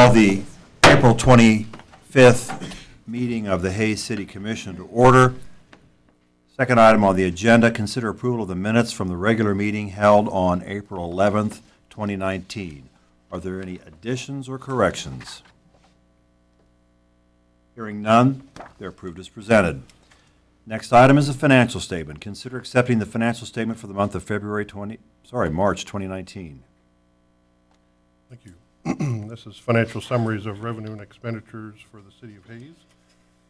call the April 25th meeting of the Hayes City Commission to order. Second item on the agenda, consider approval of the minutes from the regular meeting held on April 11th, 2019. Are there any additions or corrections? Hearing none, they're approved as presented. Next item is a financial statement. Consider accepting the financial statement for the month of March 2019. Thank you. This is financial summaries of revenue and expenditures for the City of Hayes,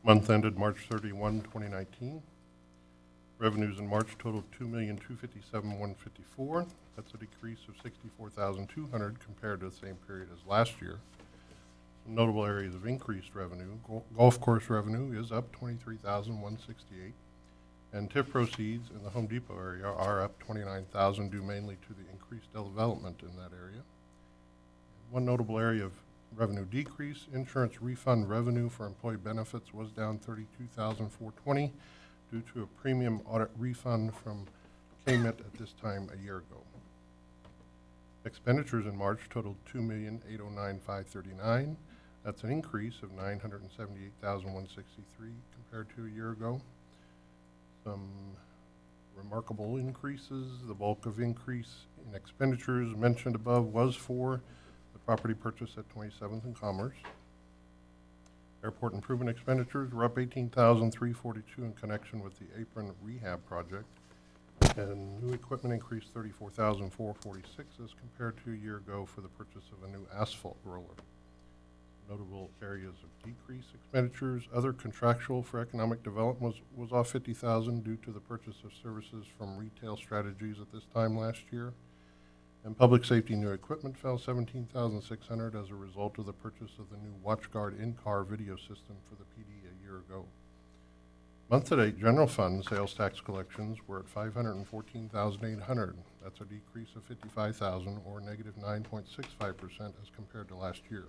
month ended March 31, 2019. Revenues in March totaled $2,257,154. That's a decrease of $64,200 compared to the same period as last year. Some notable areas of increased revenue: golf course revenue is up $23,168, and TIF proceeds in the Home Depot area are up $29,000, due mainly to the increased development in that area. One notable area of revenue decrease: insurance refund revenue for employee benefits was down $32,420 due to a premium audit refund from KMIT at this time a year ago. Expenditures in March totaled $2,809,539. That's an increase of $978,163 compared to a year ago. Some remarkable increases: the bulk of increase in expenditures mentioned above was for the property purchase at 27th and Commerce. Airport improvement expenditures were up $18,342 in connection with the apron rehab project, and new equipment increased $34,446 as compared to a year ago for the purchase of a new asphalt roller. Notable areas of decreased expenditures: other contractual for economic development was off $50,000 due to the purchase of services from Retail Strategies at this time last year. And public safety new equipment fell $17,600 as a result of the purchase of the new WatchGuard in-car video system for the PD a year ago. Month-to-date general fund sales tax collections were at $514,800. That's a decrease of $55,000, or negative 9.65% as compared to last year.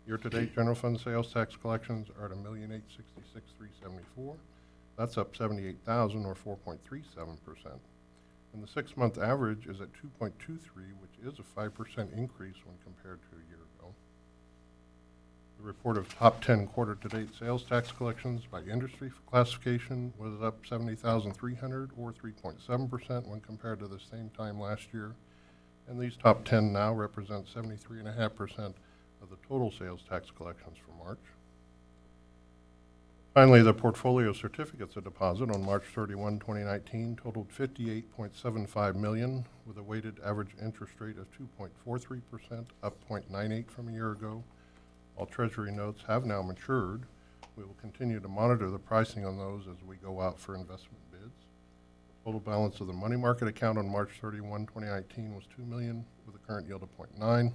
Year-to-date general fund sales tax collections are at $1,866,374. That's up $78,000, or 4.37%. And the 6-month average is at 2.23, which is a 5% increase when compared to a year ago. The report of top 10 quarter-to-date sales tax collections by industry classification was up $70,300, or 3.7% when compared to the same time last year. And these top 10 now represent 73.5% of the total sales tax collections for March. Finally, the portfolio certificates of deposit on March 31, 2019 totaled $58.75 million, with a weighted average interest rate of 2.43%, up 0.98 from a year ago. All Treasury notes have now matured. We will continue to monitor the pricing on those as we go out for investment bids. Total balance of the money market account on March 31, 2019 was $2 million, with a current yield of 0.9.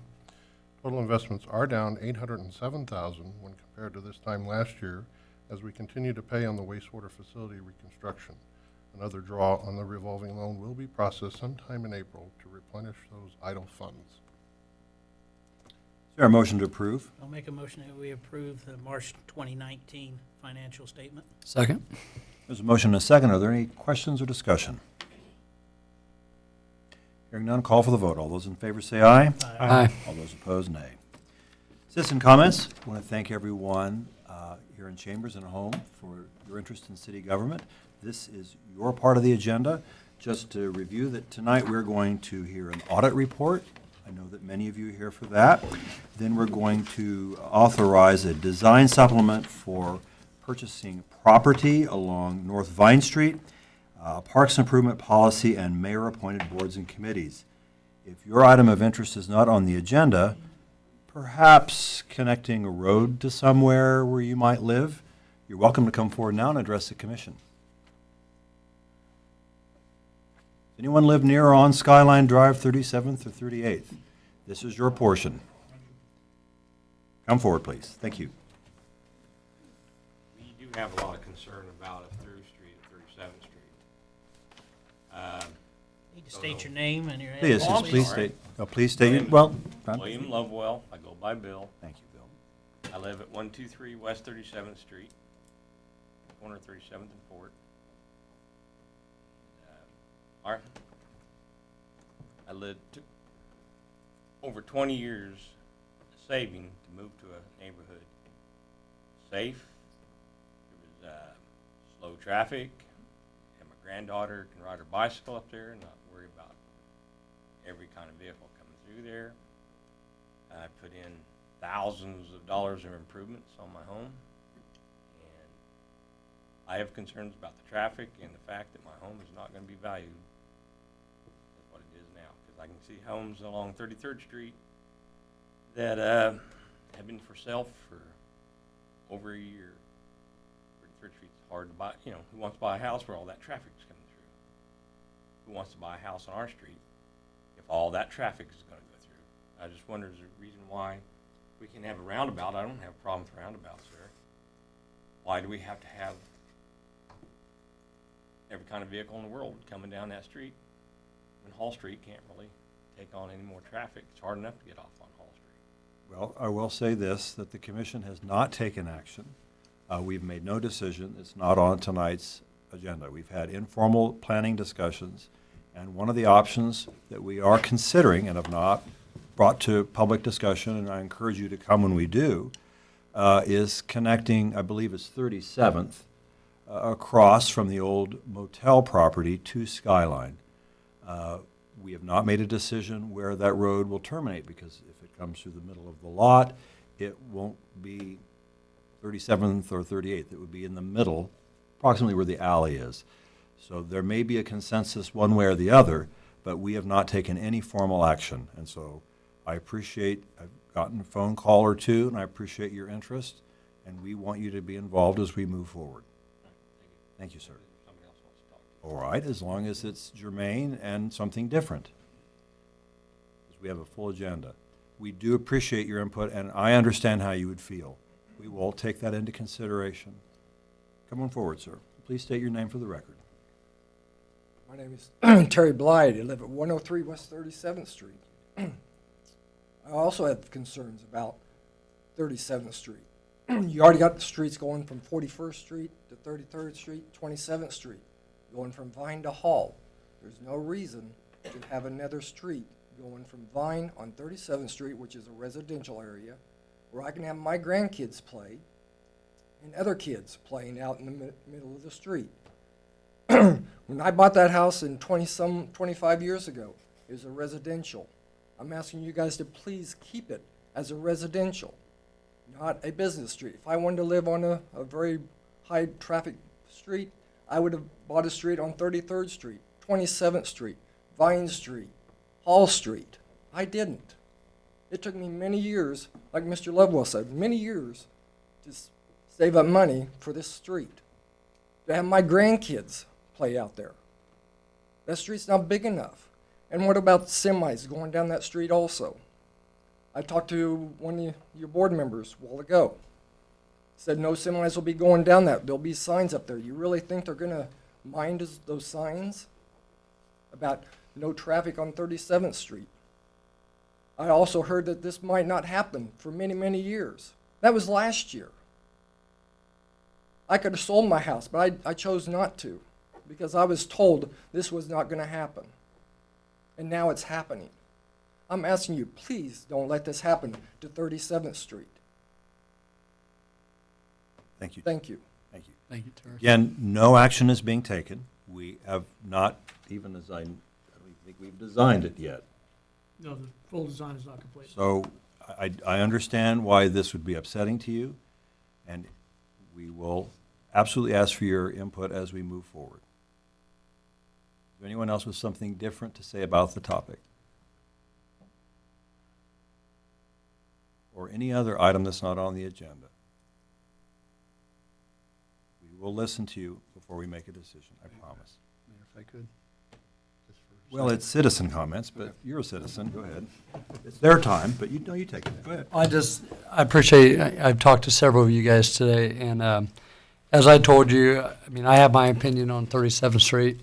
Total investments are down $807,000 when compared to this time last year, as we continue to pay on the wastewater facility reconstruction. Another draw on the revolving loan will be processed sometime in April to replenish those idle funds. Is there a motion to approve? I'll make a motion that we approve the March 2019 financial statement. Second. There's a motion and a second. Are there any questions or discussion? Hearing none, call for the vote. All those in favor say aye. Aye. All those opposed, nay. Citizen comments. I want to thank everyone here in Chambers and at home for your interest in city government. This is your part of the agenda. Just to review that tonight we're going to hear an audit report. I know that many of you are here for that. Then we're going to authorize a design supplement for purchasing property along North Vine Street, parks improvement policy, and mayor-appointed boards and committees. If your item of interest is not on the agenda, perhaps connecting a road to somewhere where you might live, you're welcome to come forward now and address the commission. Does anyone live near or on Skyline Drive, 37th or 38th? This is your portion. Come forward, please. Thank you. We do have a lot of concern about a through street at 37th Street. Need to state your name and your Please, address. please state. Please state your, well. William Lovewell. I go by Bill. Thank you, Bill. I live at 123 West 37th Street, corner 37th and Fort. I lived over 20 years saving to move to a neighborhood safe. There was slow traffic, and my granddaughter can ride her bicycle up there and not worry about every kind of vehicle coming through there. I put in thousands of dollars of improvements on my home, and I have concerns about the traffic and the fact that my home is not going to be valued as what it is now, because I can see homes along 33rd Street that have been for sale for over a year. 33rd Street's hard to buy. You know, who wants to buy a house where all that traffic's coming through? Who wants to buy a house on our street if all that traffic is going to go through? I just wonder, is there a reason why we can have a roundabout? I don't have a problem with roundabouts there. Why do we have to have every kind of vehicle in the world coming down that street when Hall Street can't really take on any more traffic? It's hard enough to get off on Hall Street. Well, I will say this, that the commission has not taken action. We've made no decision. It's not on tonight's agenda. We've had informal planning discussions, and one of the options that we are considering and have not brought to public discussion, and I encourage you to come when we do, is connecting, I believe it's 37th, across from the old motel property to Skyline. We have not made a decision where that road will terminate, because if it comes through the middle of the lot, it won't be 37th or 38th. It would be in the middle, approximately where the alley is. So there may be a consensus one way or the other, but we have not taken any formal action. And so I appreciate, I've gotten a phone call or two, and I appreciate your interest, and we want you to be involved as we move forward. Thank you, sir. Somebody else wants to talk to you. All right, as long as it's germane and something different, because we have a full agenda. We do appreciate your input, and I understand how you would feel. We will take that into consideration. Come on forward, sir. Please state your name for the record. My name is Terry Blyde. I live at 103 West 37th Street. I also have concerns about 37th Street. You already got the streets going from 41st Street to 33rd Street, 27th Street, going from Vine to Hall. There's no reason to have another street going from Vine on 37th Street, which is a residential area, where I can have my grandkids play and other kids playing out in the middle of the street. When I bought that house in 25 years ago, it was a residential. I'm asking you guys to please keep it as a residential, not a business street. If I wanted to live on a very high traffic street, I would have bought a street on 33rd Street, 27th Street, Vine Street, Hall Street. I didn't. It took me many years, like Mr. Lovewell said, many years to save up money for this street, to have my grandkids play out there. That street's not big enough. And what about semis going down that street also? I talked to one of your board members a while ago. Said no semis will be going down that. There'll be signs up there. You really think they're going to mind those signs about no traffic on 37th Street? I also heard that this might not happen for many, many years. That was last year. I could have sold my house, but I chose not to because I was told this was not going to happen. And now it's happening. I'm asking you, please don't let this happen to 37th Street. Thank you. Thank you. Thank you. Thank you, Terry. Again, no action is being taken. We have not, even as I don't even think we've designed it yet. No, the full design is not complete. So I understand why this would be upsetting to you, and we will absolutely ask for your input as we move forward. Is there anyone else with something different to say about the topic? Or any other item that's not on the agenda? We will listen to you before we make a decision, I promise. Mayor, if I could, just for a Well, second. it's citizen comments, but you're a citizen, go ahead. It's their time, but you take it. Go ahead. I appreciate, I've talked to several of you guys today, and as I told you, I mean, I have my opinion on 37th Street.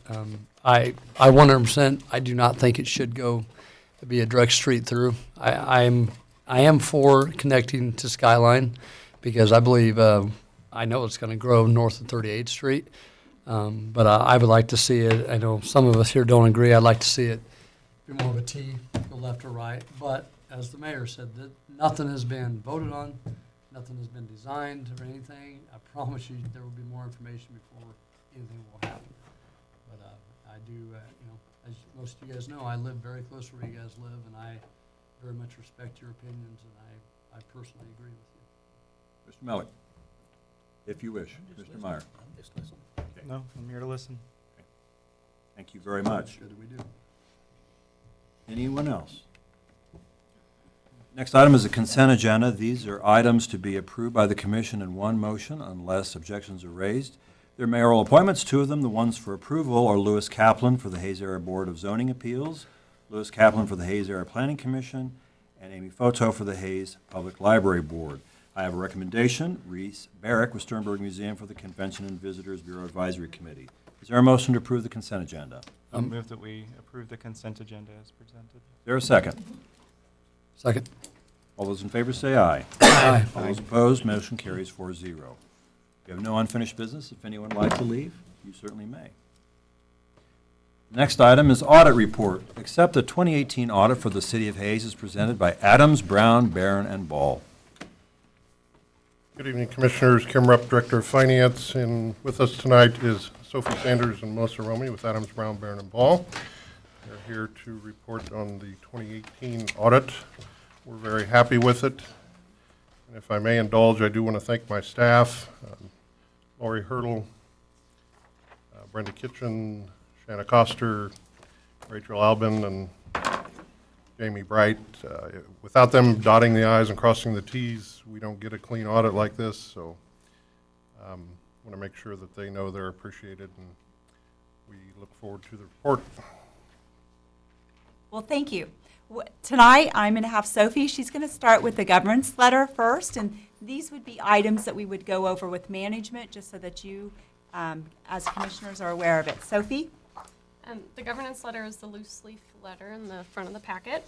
I 100%, I do not think it should go to be a direct street through. I am for connecting to Skyline because I believe, I know it's going to grow north of 38th Street, but I would like to see it. I know some of us here don't agree. I'd like to see it be more of a T, go left or right. But as the mayor said, that nothing has been voted on, nothing has been designed or anything. I promise you, there will be more information before anything will happen. But I do, as most of you guys know, I live very close to where you guys live, and I very much respect your opinions, and I personally agree with you. Mr. Melick, if you wish. Mr. Meyer. I'm just listening. No, I'm here to listen. Thank you very much. Good that we do. Anyone else? Next item is a consent agenda. These are items to be approved by the commission in one motion unless objections are raised. They're mayoral appointments. Two of them, the ones for approval, are Lewis Kaplan for the Hayes Area Board of Zoning Appeals, Lewis Kaplan for the Hayes Area Planning Commission, and Amy Foto for the Hayes Public Library Board. I have a recommendation, Reese Barrick with Sternberg Museum for the Convention and Visitors Bureau Advisory Committee. Is there a motion to approve the consent agenda? I'll move that we approve the consent agenda as presented. Is there a second? Second. All those in favor say aye. Aye. All those opposed, motion carries 4-0. We have no unfinished business. If anyone would like to leave, you certainly may. Next item is audit report. Accept the 2018 audit for the City of Hayes is presented by Adams, Brown, Barron, and Ball. Good evening, Commissioners. Kim Rupp, Director of Finance, and with us tonight is Sophie Sanders and Melissa Romy with Adams, Brown, Barron, and Ball. They're here to report on the 2018 audit. We're very happy with it. And if I may indulge, I do want to thank my staff, Lori Hurdle, Brenda Kitchen, Shanna Coster, Rachel Albin, and Jamie Bright. Without them dotting the i's and crossing the t's, we don't get a clean audit like this, so I want to make sure that they know they're appreciated, and we look forward to the report. Well, thank you. Tonight, I'm going to have Sophie. She's going to start with the governance letter first, and these would be items that we would go over with management, just so that you, as commissioners, are aware of it. Sophie? The governance letter is the loose leaf letter in the front of the packet.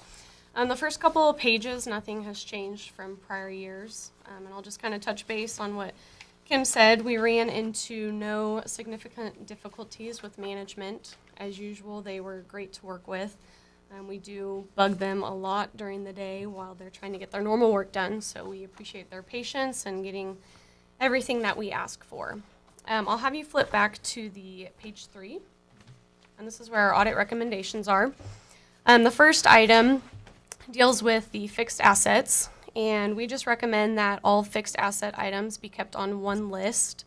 On the first couple of pages, nothing has changed from prior years, and I'll just kind of touch base on what Kim said. We ran into no significant difficulties with management. As usual, they were great to work with. We do bug them a lot during the day while they're trying to get their normal work done, so we appreciate their patience and getting everything that we ask for. I'll have you flip back to the page 3, and this is where our audit recommendations are. The first item deals with the fixed assets, and we just recommend that all fixed asset items be kept on one list,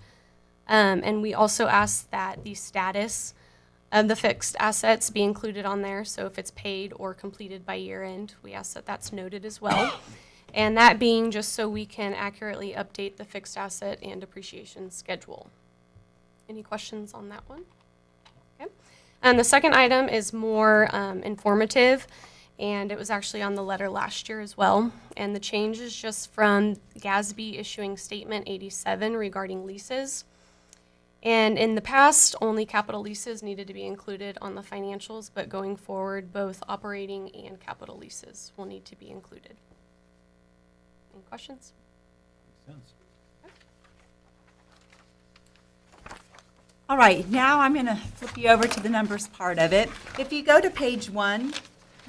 and we also ask that the status of the fixed assets be included on there. So if it's paid or completed by year end, we ask that that's noted as well. And that being just so we can accurately update the fixed asset and depreciation schedule. Any questions on that one? Okay. And the second item is more informative, and it was actually on the letter last year as well. And the change is just from GASB issuing Statement 87 regarding leases. And in the past, only capital leases needed to be included on the financials, but going forward, both operating and capital leases will need to be included. Any questions? Makes sense. All right, now I'm going to flip you over to the numbers part of it. If you go to page 1,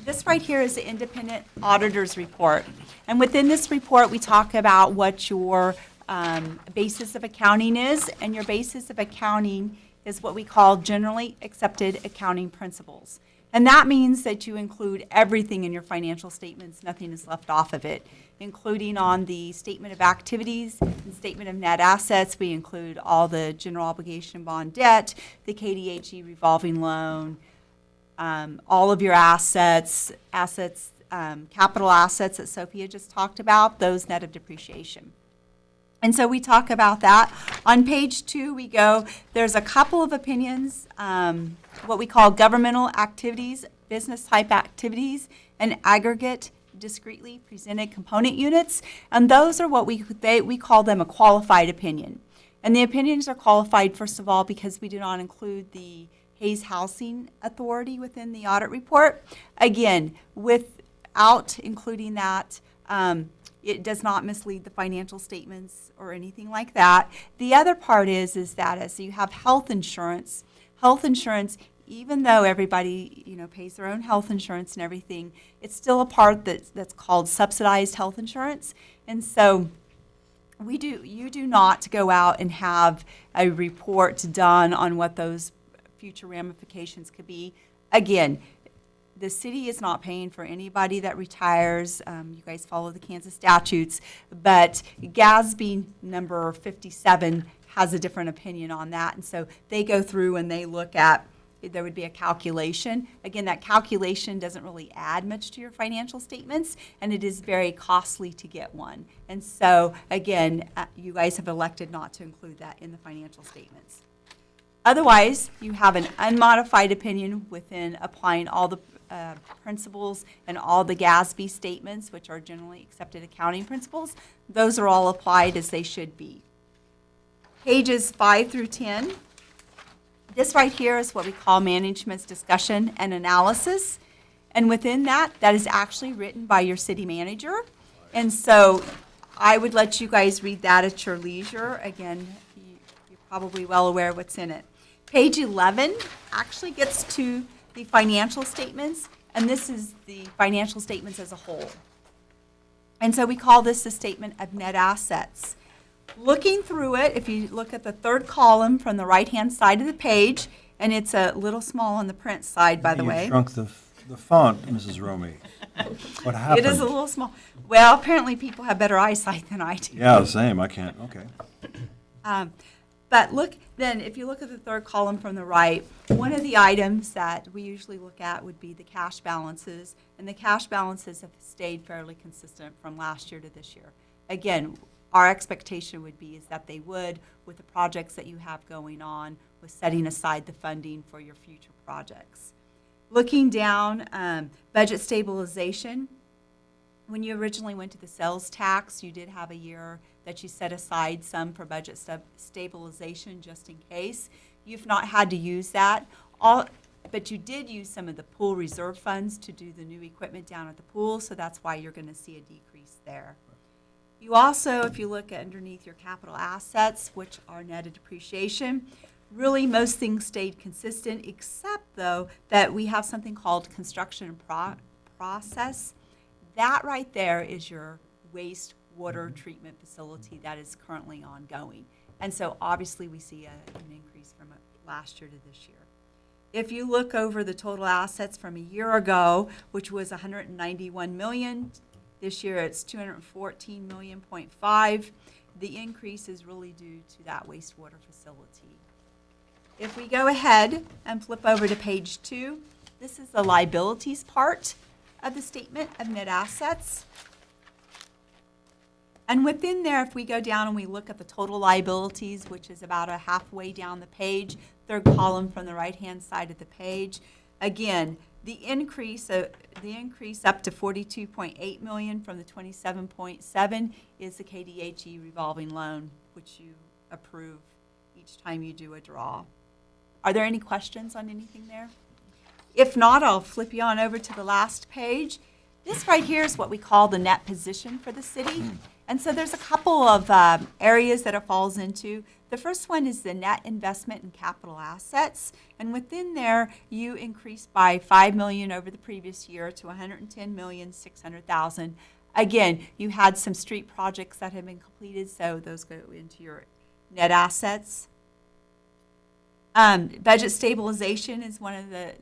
this right here is the independent auditor's report. And within this report, we talk about what your basis of accounting is, and your basis of accounting is what we call generally accepted accounting principles. And that means that you include everything in your financial statements, nothing is left off of it, including on the statement of activities and statement of net assets. We include all the general obligation bond debt, the KDHE revolving loan, all of your assets, capital assets that Sophia just talked about, those net of depreciation. And so we talk about that. On page 2, we go, there's a couple of opinions, what we call governmental activities, business type activities, and aggregate discretely presented component units. And those are what we call them a qualified opinion. And the opinions are qualified, first of all, because we do not include the Hayes Housing Authority within the audit report. Again, without including that, it does not mislead the financial statements or anything like that. The other part is that as you have health insurance even though everybody, pays their own health insurance and everything, it's still a part that's called subsidized health insurance. And so you do not go out and have a report done on what those future ramifications could be. Again, the city is not paying for anybody that retires. You guys follow the Kansas statutes, but GASB number 57 has a different opinion on that. And so they go through and they look at, there would be a calculation. Again, that calculation doesn't really add much to your financial statements, and it is very costly to get one. And so, again, you guys have elected not to include that in the financial statements. Otherwise, you have an unmodified opinion within applying all the principles and all the GASB statements, which are generally accepted accounting principles. Those are all applied as they should be. Pages 5 through 10. This right here is what we call management's discussion and analysis. And within that, that is actually written by your city manager. And so I would let you guys read that at your leisure. Again, you're probably well aware of what's in it. Page 11 actually gets to the financial statements, and this is the financial statements as a whole. And so we call this the statement of net assets. Looking through it, if you look at the third column from the right-hand side of the page, and it's a little small on the print side, by the way. You shrunk the font, Mrs. Romy. What happened? It is a little small. Well, apparently people have better eyesight than I do. Yeah, the same. I can't. Okay. But look, then, if you look at the third column from the right, one of the items that we usually look at would be the cash balances, and the cash balances have stayed fairly consistent from last year to this year. Again, our expectation would be is that they would, with the projects that you have going on, with setting aside the funding for your future projects. Looking down, budget stabilization. When you originally went to the sales tax, you did have a year that you set aside some for budget stabilization just in case. You've not had to use that, but you did use some of the pool reserve funds to do the new equipment down at the pool, so that's why you're going to see a decrease there. You also, if you look at underneath your capital assets, which are netted depreciation, really most things stayed consistent, except though that we have something called construction process. That right there is your wastewater treatment facility that is currently ongoing. And so obviously we see an increase from last year to this year. If you look over the total assets from a year ago, which was 191 million, this year it's 214.5 million. The increase is really due to that wastewater facility. If we go ahead and flip over to page 2, this is the liabilities part of the statement of net assets. And within there, if we go down and we look at the total liabilities, which is about a halfway down the page, third column from the right-hand side of the page, again, the increase up to 42.8 million from the 27.7 is the KDHE revolving loan, which you approve each time you do a draw. Are there any questions on anything there? If not, I'll flip you on over to the last page. This right here is what we call the net position for the city. And so there's a couple of areas that it falls into. The first one is the net investment in capital assets. And within there, you increase by 5 million over the previous year to 110,600,000. Again, you had some street projects that have been completed, so those go into your net assets. Budget stabilization is one of the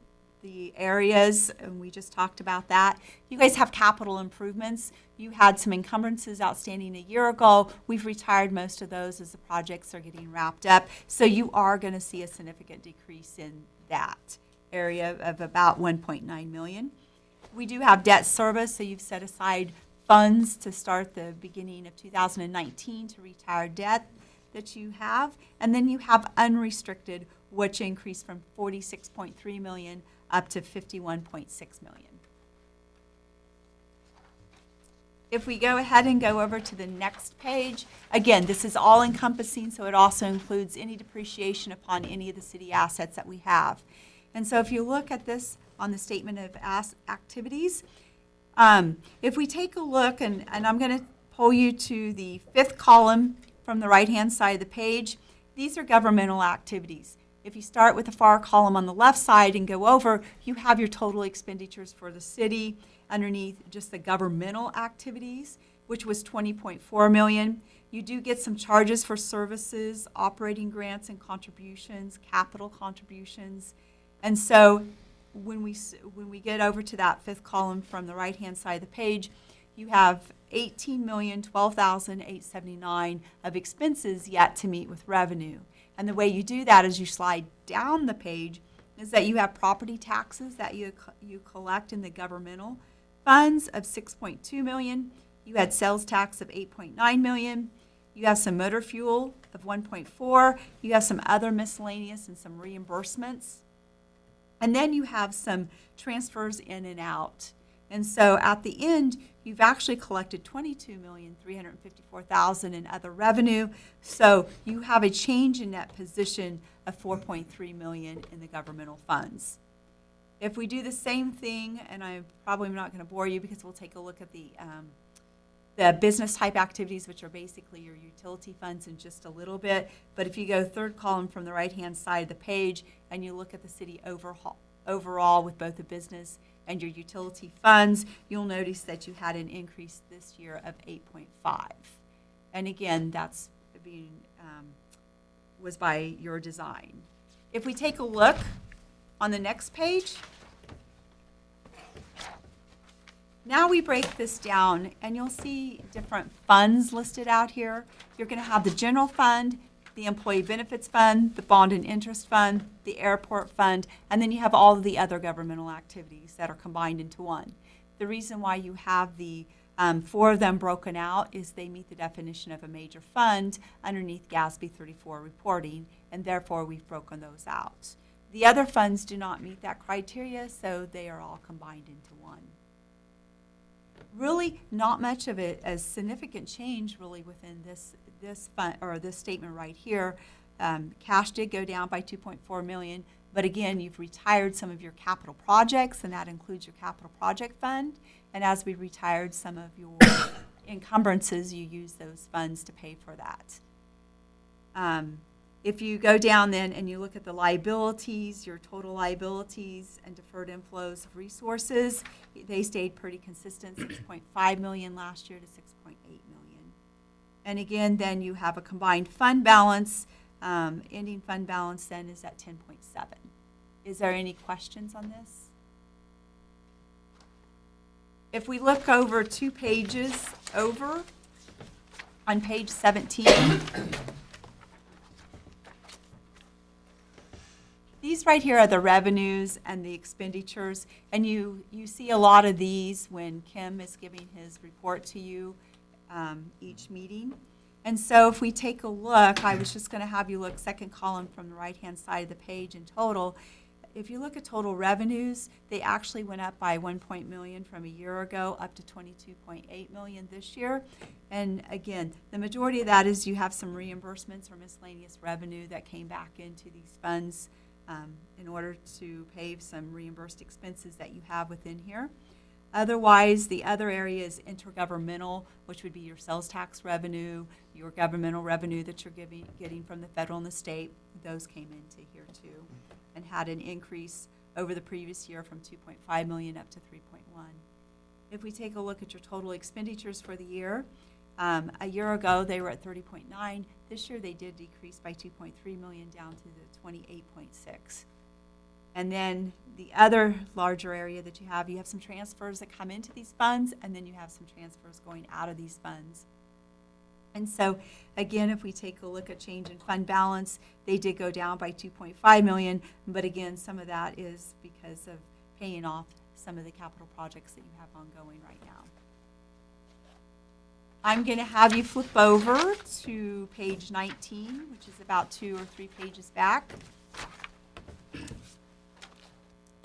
areas, and we just talked about that. You guys have capital improvements. You had some encumbrances outstanding a year ago. We've retired most of those as the projects are getting wrapped up. So you are going to see a significant decrease in that area of about 1.9 million. We do have debt service, so you've set aside funds to start the beginning of 2019 to retire debt that you have. And then you have unrestricted, which increased from 46.3 million up to 51.6 million. If we go ahead and go over to the next page, again, this is all encompassing, so it also includes any depreciation upon any of the city assets that we have. And so if you look at this on the statement of activities, if we take a look, and I'm going to pull you to the fifth column from the right-hand side of the page, these are governmental activities. If you start with the far column on the left side and go over, you have your total expenditures for the city underneath just the governmental activities, which was 20.4 million. You do get some charges for services, operating grants and contributions, capital contributions. And so when we get over to that fifth column from the right-hand side of the page, you have 18,012,879 of expenses yet to meet with revenue. And the way you do that as you slide down the page is that you have property taxes that you collect in the governmental funds of 6.2 million. You had sales tax of 8.9 million. You have some motor fuel of 1.4. You have some other miscellaneous and some reimbursements. And then you have some transfers in and out. And so at the end, you've actually collected $22,354,000 in other revenue. So you have a change in net position of $4.3 million in the governmental funds. If we do the same thing, and I'm probably not going to bore you because we'll take a look at the business type activities, which are basically your utility funds in just a little bit. But if you go third column from the right-hand side of the page and you look at the city overall with both the business and your utility funds, you'll notice that you had an increase this year of 8.5. And again, that's was by your design. If we take a look on the next page, now we break this down and you'll see different funds listed out here. You're going to have the general fund, the employee benefits fund, the bond and interest fund, the airport fund, and then you have all of the other governmental activities that are combined into one. The reason why you have the four of them broken out is they meet the definition of a major fund underneath GASB 34 reporting, and therefore we've broken those out. The other funds do not meet that criteria, so they are all combined into one. Really not much of it as significant change really within this fund or this statement right here. Cash did go down by 2.4 million, but again, you've retired some of your capital projects, and that includes your capital project fund. And as we retired some of your encumbrances, you use those funds to pay for that. If you go down then and you look at the liabilities, your total liabilities and deferred inflows of resources, they stayed pretty consistent, 6.5 million last year to 6.8 million. And again, then you have a combined fund balance. Ending fund balance then is at 10.7. Is there any questions on this? If we look over 2 pages over, on page 17, these right here are the revenues and the expenditures, and you see a lot of these when Kim is giving his report to you each meeting. And so if we take a look, I was just going to have you look second column from the right-hand side of the page in total. If you look at total revenues, they actually went up by 1 million from a year ago up to 22.8 million this year. And again, the majority of that is you have some reimbursements or miscellaneous revenue that came back into these funds in order to pay some reimbursed expenses that you have within here. Otherwise, the other area is intergovernmental, which would be your sales tax revenue, your governmental revenue that you're getting from the federal and the state. Those came into here too, and had an increase over the previous year from 2.5 million up to 3.1. If we take a look at your total expenditures for the year, a year ago they were at 30.9. This year they did decrease by 2.3 million down to the 28.6. And then the other larger area that you have some transfers that come into these funds, and then you have some transfers going out of these funds. And so, again, if we take a look at change in fund balance, they did go down by 2.5 million, but again, some of that is because of paying off some of the capital projects that you have ongoing right now. I'm going to have you flip over to page 19, which is about 2 or 3 pages back.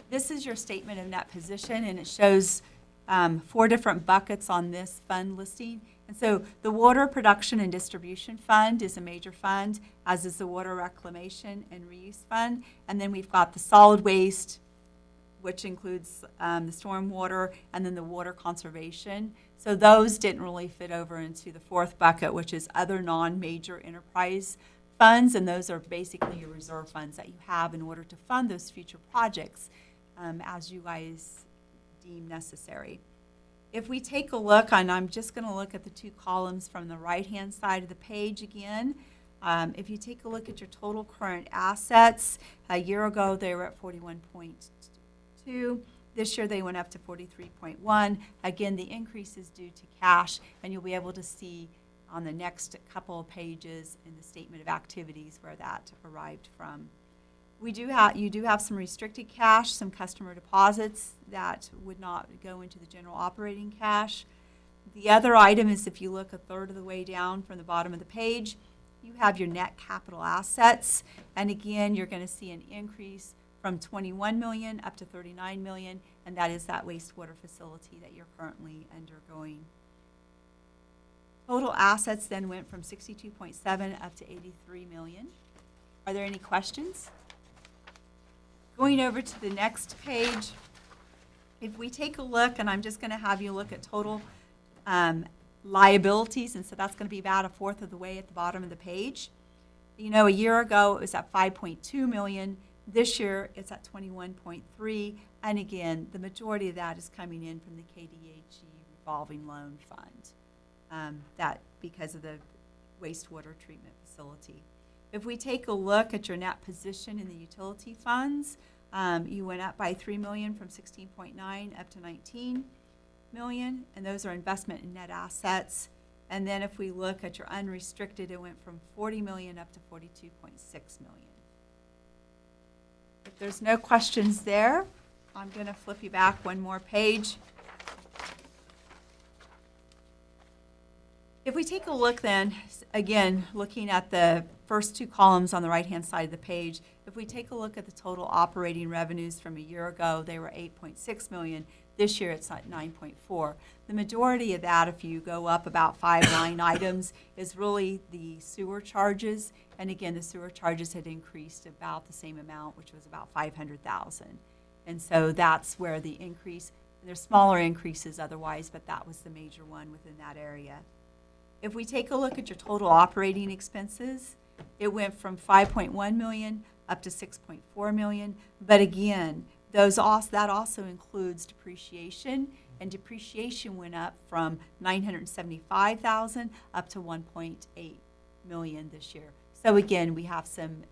This is your statement of net position, and it shows 4 different buckets on this fund listing. And so the Water Production and Distribution Fund is a major fund, as is the Water Reclamation and Reuse Fund. And then we've got the solid waste, which includes the stormwater, and then the water conservation. So those didn't really fit over into the 4th bucket, which is other non-major enterprise funds, and those are basically your reserve funds that you have in order to fund those future projects as you guys deem necessary. If we take a look, and I'm just going to look at the two columns from the right-hand side of the page again. If you take a look at your total current assets, a year ago they were at 41.2. This year they went up to 43.1. Again, the increase is due to cash, and you'll be able to see on the next couple of pages in the statement of activities where that arrived from. You do have some restricted cash, some customer deposits that would not go into the general operating cash. The other item is if you look a third of the way down from the bottom of the page, you have your net capital assets. And again, you're going to see an increase from 21 million up to 39 million, and that is that wastewater facility that you're currently undergoing. Total assets then went from 62.7 up to 83 million. Are there any questions? Going over to the next page, if we take a look, and I'm just going to have you look at total liabilities, and so that's going to be about a fourth of the way at the bottom of the page. You know, a year ago it was at 5.2 million. This year it's at 21.3, and again, the majority of that is coming in from the KDHE revolving loan fund. That because of the wastewater treatment facility. If we take a look at your net position in the utility funds, you went up by 3 million from 16.9 up to 19 million, and those are investment in net assets. And then if we look at your unrestricted, it went from 40 million up to 42.6 million. If there's no questions there, I'm going to flip you back one more page. If we take a look then, again, looking at the first two columns on the right-hand side of the page, if we take a look at the total operating revenues from a year ago, they were 8.6 million. This year it's at 9.4. The majority of that, if you go up about 5 line items, is really the sewer charges. And again, the sewer charges had increased about the same amount, which was about 500,000. And so that's where the increase, and there's smaller increases otherwise, but that was the major one within that area. If we take a look at your total operating expenses, it went from 5.1 million up to 6.4 million. But again, that also includes depreciation, and depreciation went up from 975,000 up to 1.8 million this year. So again, we have some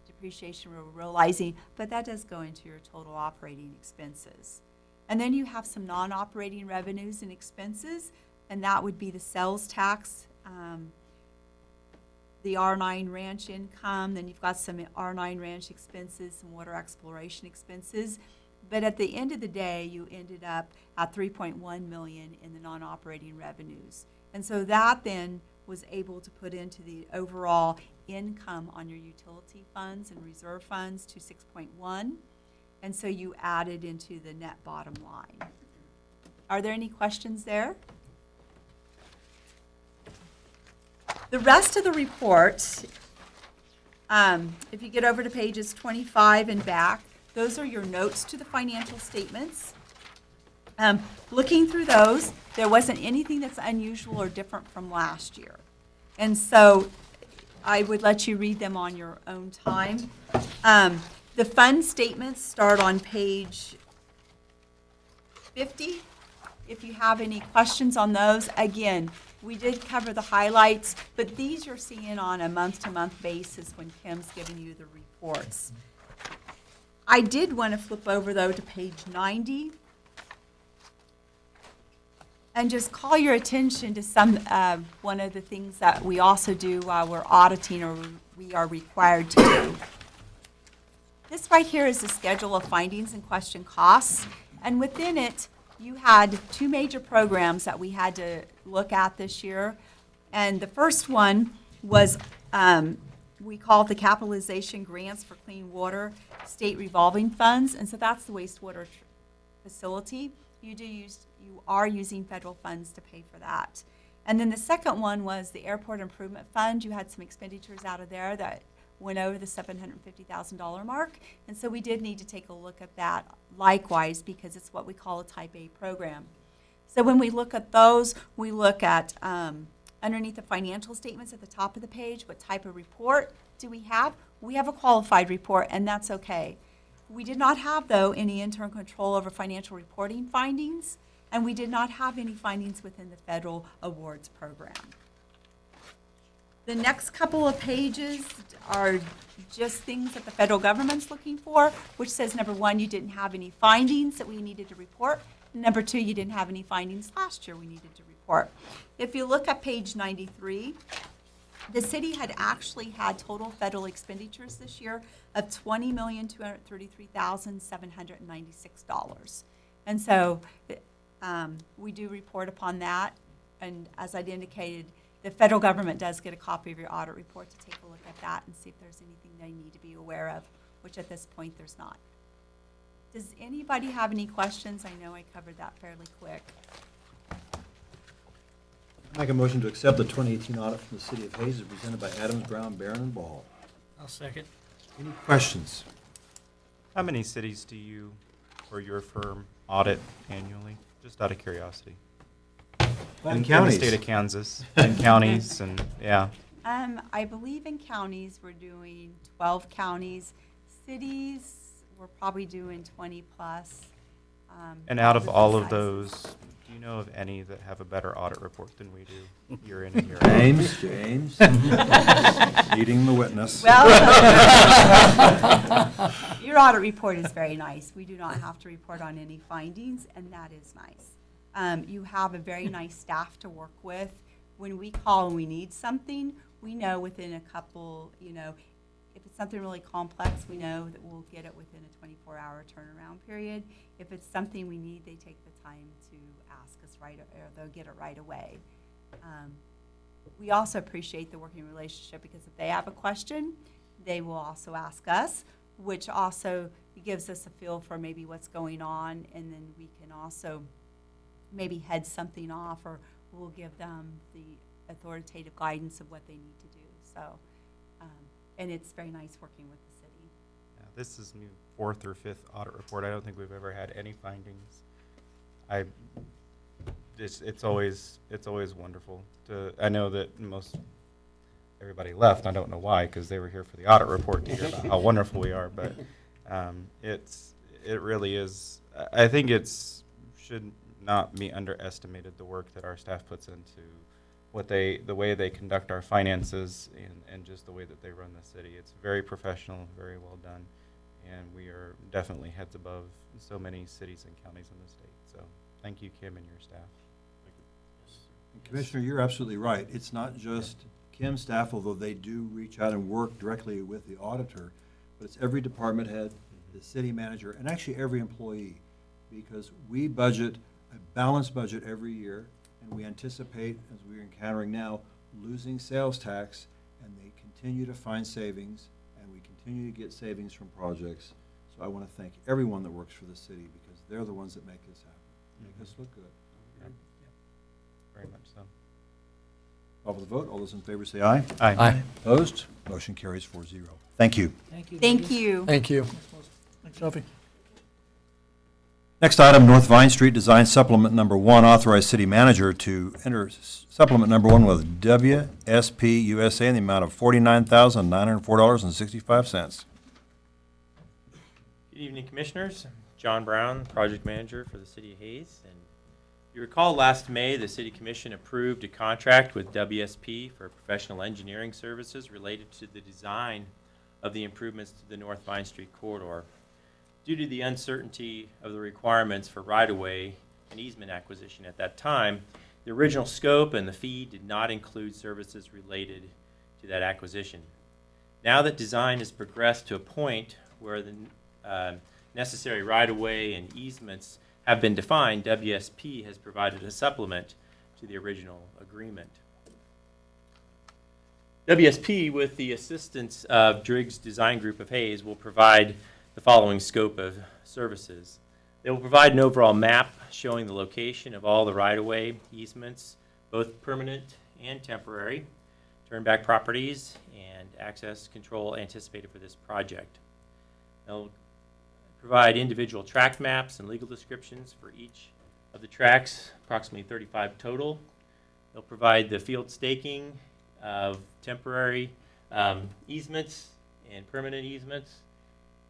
depreciation we're realizing, but that does go into your total operating expenses. And then you have some non-operating revenues and expenses, and that would be the sales tax, the R9 ranch income, then you've got some R9 ranch expenses, some water exploration expenses. But at the end of the day, you ended up at 3.1 million in the non-operating revenues. And so that then was able to put into the overall income on your utility funds and reserve funds to 6.1. And so you added into the net bottom line. Are there any questions there? The rest of the report, if you get over to pages 25 and back, those are your notes to the financial statements. Looking through those, there wasn't anything that's unusual or different from last year. And so I would let you read them on your own time. The fund statements start on page 50. If you have any questions on those, again, we did cover the highlights, but these you're seeing on a month-to-month basis when Kim's giving you the reports. I did want to flip over, though, to page 90 and just call your attention to some one of the things that we also do while we're auditing or we are required to do. This right here is the schedule of findings and question costs, and within it, you had two major programs that we had to look at this year. And the first one was, we call it the Capitalization Grants for Clean Water State Revolving Funds. And so that's the wastewater facility. You are using federal funds to pay for that. And then the second one was the Airport Improvement Fund. You had some expenditures out of there that went over the $750,000 mark. And so we did need to take a look at that likewise because it's what we call a Type A program. So when we look at those, we look at underneath the financial statements at the top of the page, what type of report do we have? We have a qualified report, and that's okay. We did not have, though, any internal control over financial reporting findings, and we did not have any findings within the federal awards program. The next couple of pages are just things that the federal government's looking for, which says, number one, you didn't have any findings that we needed to report. Number two, you didn't have any findings last year we needed to report. If you look at page 93, the city had actually had total federal expenditures this year of $20,233,796. And so we do report upon that. And as I'd indicated, the federal government does get a copy of your audit report to take a look at that and see if there's anything they need to be aware of, which at this point there's not. Does anybody have any questions? I know I covered that fairly quick. Make a motion to accept the 2018 audit from the City of Hayes as presented by Adams, Brown, Barron, and Ball. I'll second. Any questions? How many cities do you or your firm audit annually? Just out of curiosity. And In counties. the state of Kansas, and counties, and, yeah. I believe in counties, we're doing 12 counties. Cities, we're probably doing 20 plus. And out of with all the of sizes. those, do you know of any that have a better audit report than we do, year in and year out? James. Leading the witness. Well, your audit report is very nice. We do not have to report on any findings, and that is nice. You have a very nice staff to work with. When we call and we need something, we know within a couple, if it's something really complex, we know that we'll get it within a 24-hour turnaround period. If it's something we need, they take the time to ask us or they'll get it right away. We also appreciate the working relationship because if they have a question, they will also ask us, which also gives us a feel for maybe what's going on, and then we can also maybe head something off, or we'll give them the authoritative guidance of what they need to do. So, and it's very nice working with the city. Yeah, this is my fourth or fifth audit report. I don't think we've ever had any findings. It's always wonderful to, I know that everybody left. I don't know why, because they were here for the audit report to hear about how wonderful we are, but it really is. I think should not be underestimated, the work that our staff puts into the way they conduct our finances and just the way that they run the city. It's very professional, very well done, and we are definitely heads above so many cities and counties in the state. So thank you, Kim, and your staff. Commissioner, you're absolutely right. It's not just Kim's staff, although they do reach out and work directly with the auditor, but it's every department head, the city manager, and actually every employee, because we budget a balanced budget every year, and we anticipate, as we're encountering now, losing sales tax, and they continue to find savings, and we continue to get savings from projects. So I want to thank everyone that works for the city, because they're the ones that make this happen, make us look good. Very much so. Call for the vote. All those in favor say aye. Aye. Opposed? Motion carries 4-0. Thank you. Thank you. Thank ladies. you. Thank you. Thanks, Sophie. Next item, North Vine Street Design Supplement Number 1. Authorize city manager to enter supplement number 1 with WSP USA in the amount of $49,904.65. Good evening, Commissioners. John Brown, Project Manager for the City of Hayes. And you recall last May, the City Commission approved a contract with WSP for professional engineering services related to the design of the improvements to the North Vine Street corridor. Due to the uncertainty of the requirements for right-of-way and easement acquisition at that time, the original scope and the fee did not include services related to that acquisition. Now that design has progressed to a point where the necessary right-of-way and easements have been defined, WSP has provided a supplement to the original agreement. WSP, with the assistance of Driggs Design Group of Hayes, will provide the following scope of services. They will provide an overall map showing the location of all the right-of-way easements, both permanent and temporary, turnback properties, and access control anticipated for this project. They'll provide individual tract maps and legal descriptions for each of the tracks, approximately 35 total. They'll provide the field staking of temporary easements and permanent easements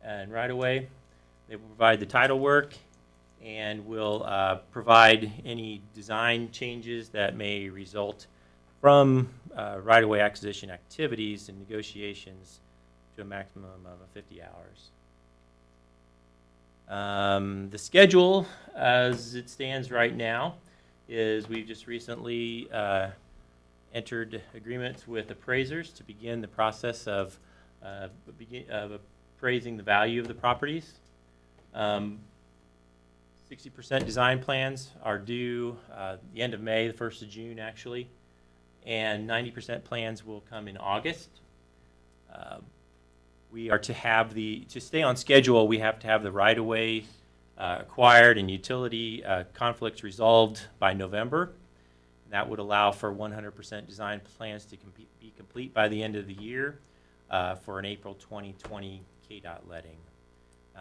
and right-of-way. They will provide the title work and will provide any design changes that may result from right-of-way acquisition activities and negotiations to a maximum of 50 hours. The schedule, as it stands right now, is we've just recently entered agreements with appraisers to begin the process of appraising the value of the properties. 60% design plans are due the end of May, the 1st of June, actually, and 90% plans will come in August. We are to stay on schedule, we have to have the right-of-way acquired and utility conflicts resolved by November. That would allow for 100% design plans to be complete by the end of the year for an April 2020 KDOT letting.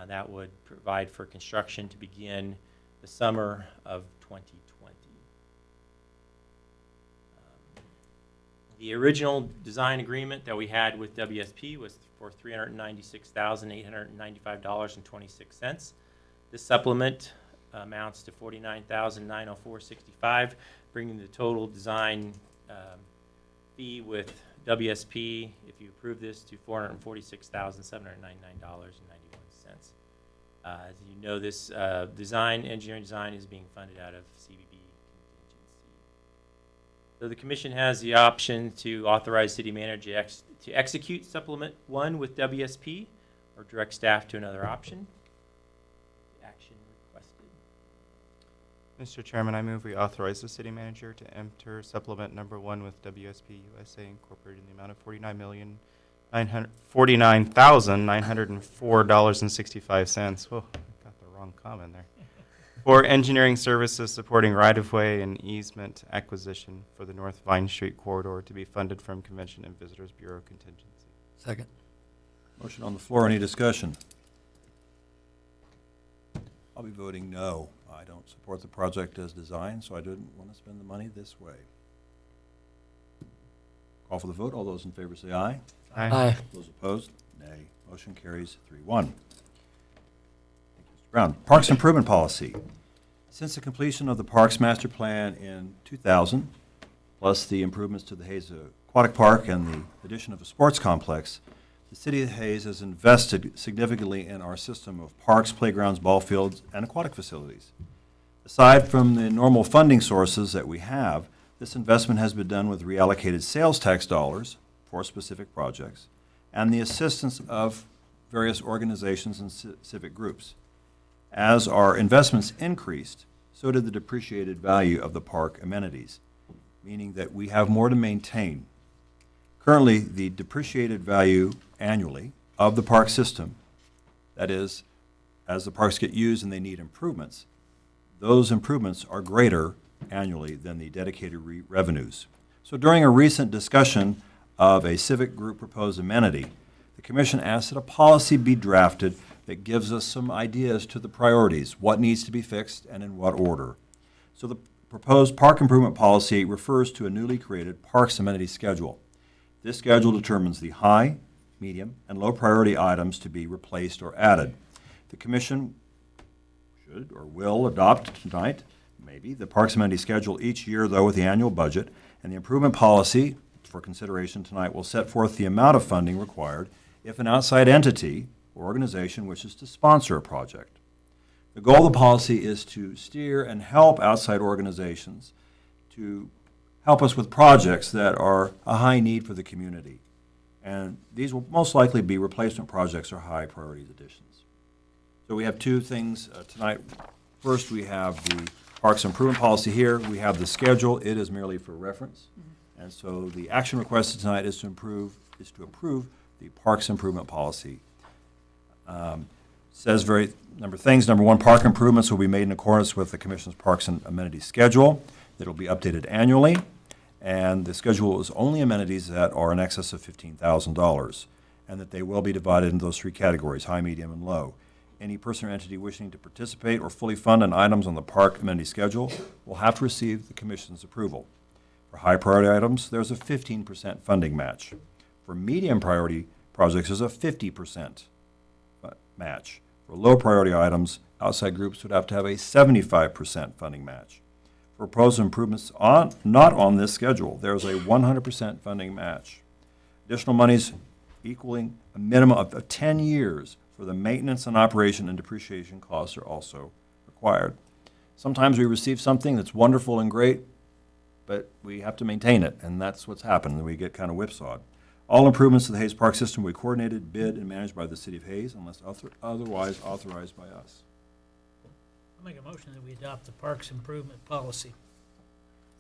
That would provide for construction to begin the summer of 2020. The original design agreement that we had with WSP was for $396,895.26. This supplement amounts to $49,904.65, bringing the total design fee with WSP, if you approve this, to $446,799.91. As you know, this engineering design is being funded out of CBB contingency. So the commission has the option to authorize city manager to execute supplement 1 with WSP or direct staff to another option. Action requested. Mr. Chairman, I move we authorize the city manager to enter supplement number 1 with WSP USA Incorporated in the amount of $49,904.65. Whoa, I got the wrong comma in there. For engineering services supporting right-of-way and easement acquisition for the North Vine Street corridor to be funded from Convention and Visitors Bureau contingency. Second. Motion on the floor. Any discussion? I'll be voting no. I don't support the project as designed, so I didn't want to spend the money this way. Call for the vote. All those in favor say aye. Aye. Those opposed, nay. Motion carries 3-1. Thank you, Mr. Brown. Parks Improvement Policy. Since the completion of the Parks Master Plan in 2000, plus the improvements to the Hayes Aquatic Park and the addition of a sports complex, the City of Hayes has invested significantly in our system of parks, playgrounds, ball fields, and aquatic facilities. Aside from the normal funding sources that we have, this investment has been done with reallocated sales tax dollars for specific projects and the assistance of various organizations and civic groups. As our investments increased, so did the depreciated value of the park amenities, meaning that we have more to maintain. Currently, the depreciated value annually of the park system, that is, as the parks get used and they need improvements, those improvements are greater annually than the dedicated revenues. So during a recent discussion of a civic group proposed amenity, the Commission asked that a policy be drafted that gives us some ideas to the priorities, what needs to be fixed and in what order. So the proposed park improvement policy refers to a newly created parks amenity schedule. This schedule determines the high, medium, and low priority items to be replaced or added. The Commission should or will adopt tonight, maybe, the parks amenity schedule each year, though, with the annual budget, and the improvement policy for consideration tonight will set forth the amount of funding required if an outside entity or organization wishes to sponsor a project. The goal of the policy is to steer and help outside organizations to help us with projects that are a high need for the community. And these will most likely be replacement projects or high priority additions. So we have two things tonight. First, we have the Parks Improvement Policy here. We have the schedule. It is merely for reference. And so the action requested tonight is to approve the Parks Improvement Policy. Says number of things. Number one, park improvements will be made in accordance with the Commission's Parks and Amenities Schedule. That will be updated annually. And the schedule is only amenities that are in excess of $15,000, and that they will be divided into those three categories, high, medium, and low. Any person or entity wishing to participate or fully fund on items on the park amenity schedule will have to receive the Commission's approval. For high priority items, there's a 15% funding match. For medium priority projects, there's a 50% match. For low priority items, outside groups would have to have a 75% funding match. For proposed improvements not on this schedule, there's a 100% funding match. Additional monies equaling a minimum of 10 years for the maintenance and operation and depreciation costs are also required. Sometimes we receive something that's wonderful and great, but we have to maintain it, and that's what's happened. We get kind of whipsawed. All improvements to the Hayes Park system will be coordinated, bid, and managed by the City of Hayes unless otherwise authorized by us. I'll make a motion that we adopt the Parks Improvement Policy.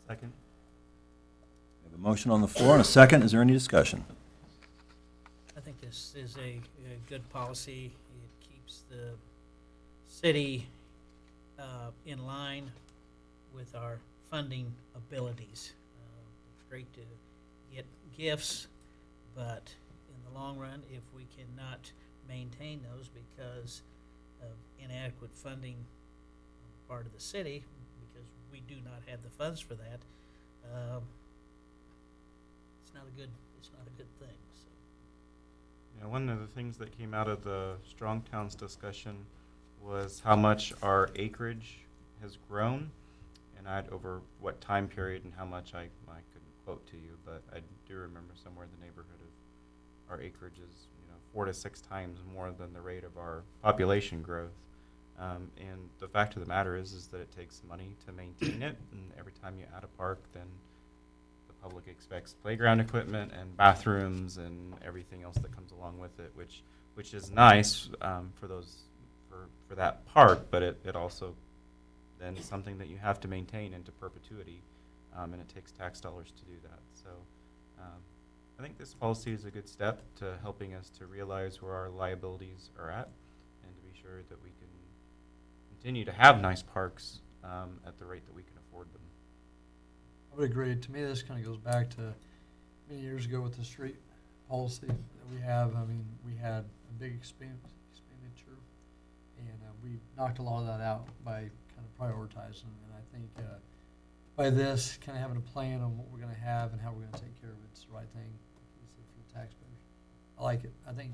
Second. We have a motion on the floor and a second. Is there any discussion? I think this is a good policy. It keeps the city in line with our funding abilities. It's great to get gifts, but in the long run, if we cannot maintain those because of inadequate funding on the part of the city, because we do not have the funds for that, it's not a good thing. So. Yeah, one of the things that came out of the Strong Towns discussion was how much our acreage has grown, and over what time period and how much I couldn't quote to you, but I do remember somewhere in the neighborhood of our acreage is 4 to 6 times more than the rate of our population growth. And the fact of the matter is that it takes money to maintain it, and every time you add a park, then the public expects playground equipment and bathrooms and everything else that comes along with it, which is nice for that park, but it also then is something that you have to maintain into perpetuity, and it takes tax dollars to do that. So I think this policy is a good step to helping us to realize where our liabilities are at and to be sure that we can continue to have nice parks at the rate that we can afford them. I would agree. To me, this kind of goes back to many years ago with the street policy that we have. I mean, we had a big expenditure, and we knocked a lot of that out by kind of prioritizing. And I think by this, kind of having a plan on what we're going to have and how we're going to take care of it's the right thing for the taxpayers. I like it. I think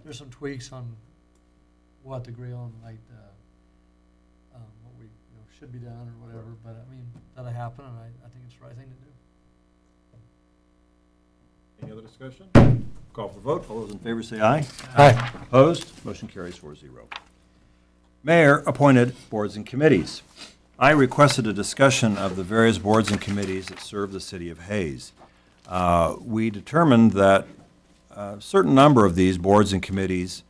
there's some tweaks on what to agree on, like what we should be done or whatever. But I mean, that'll happen, and I think it's the right thing to do. Any other discussion? Call for vote. All those in favor say aye. Aye. Opposed? Motion carries 4-0. Mayor appointed boards and committees. I requested a discussion of the various boards and committees that serve the city of Hayes. We determined that a certain number of these boards and committees